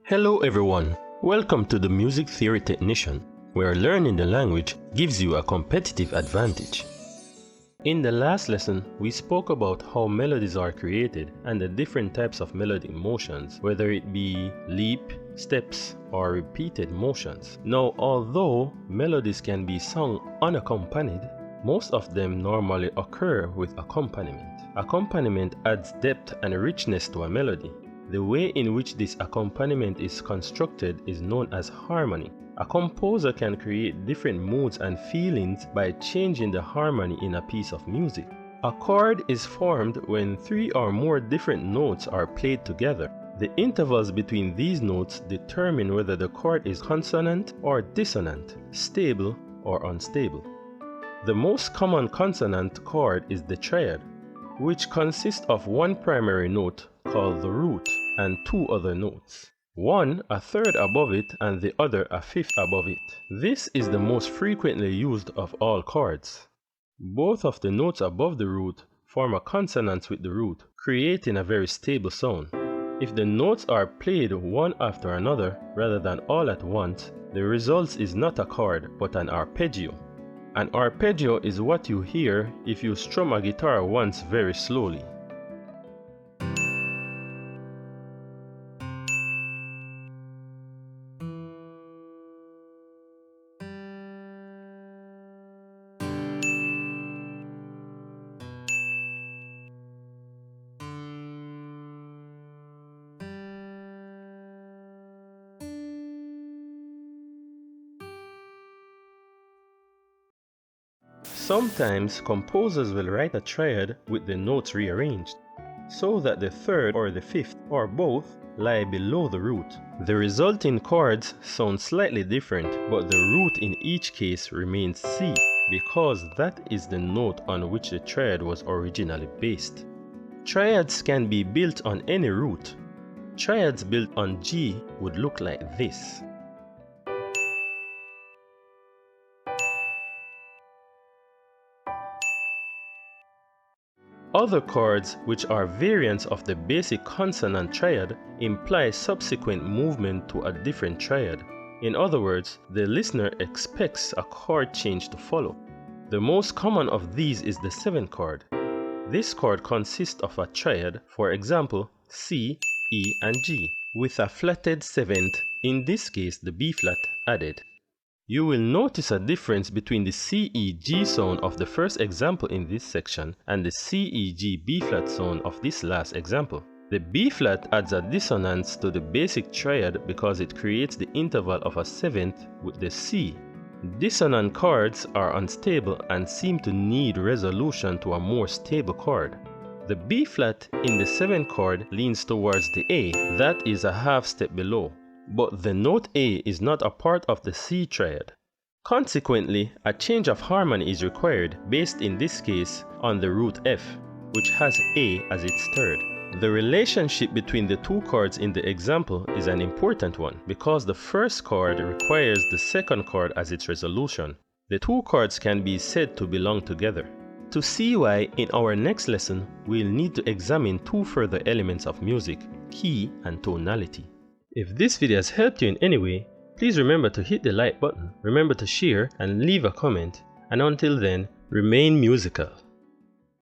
Hello everyone, welcome to the Music Theory Technician, where learning the language gives you a competitive advantage. In the last lesson, we spoke about how melodies are created and the different types of melodic motions, whether it be leap, steps, or repeated motions. Now, although melodies can be sung unaccompanied, most of them normally occur with accompaniment. Accompaniment adds depth and richness to a melody. The way in which this accompaniment is constructed is known as harmony. A composer can create different moods and feelings by changing the harmony in a piece of music. A chord is formed when three or more different notes are played together. The intervals between these notes determine whether the chord is consonant or dissonant, stable or unstable. The most common consonant chord is the triad, which consists of one primary note called the root and two other notes. One a third above it and the other a fifth above it. This is the most frequently used of all chords. Both of the notes above the root form a consonance with the root, creating a very stable sound. If the notes are played one after another rather than all at once, the result is not a chord but an arpeggio. An arpeggio is what you hear if you strum a guitar once very slowly. Sometimes composers will write a triad with the notes rearranged, so that the third or the fifth or both lie below the root. The resulting chords sound slightly different, but the root in each case remains C, because that is the note on which the triad was originally based. Triads can be built on any root. Triads built on G would look like this. Other chords, which are variants of the basic consonant triad, imply subsequent movement to a different triad. In other words, the listener expects a chord change to follow. The most common of these is the seventh chord. This chord consists of a triad, for example, C, E, and G, with a flatted seventh, in this case the B flat, added. You will notice a difference between the C-E-G sound of the first example in this section and the C-E-G B-flat sound of this last example. The B-flat adds a dissonance to the basic triad because it creates the interval of a seventh with the C. Dissonant chords are unstable and seem to need resolution to a more stable chord. The B-flat in the seventh chord leans towards the A, that is a half step below. But the note A is not a part of the C triad. Consequently, a change of harmony is required based in this case on the root F, which has A as its third. The relationship between the two chords in the example is an important one because the first chord requires the second chord as its resolution. The two chords can be said to belong together. To see why, in our next lesson, we'll need to examine two further elements of music, key and tonality. If this video has helped you in any way, please remember to hit the like button, remember to share and leave a comment, and until then, remain musical.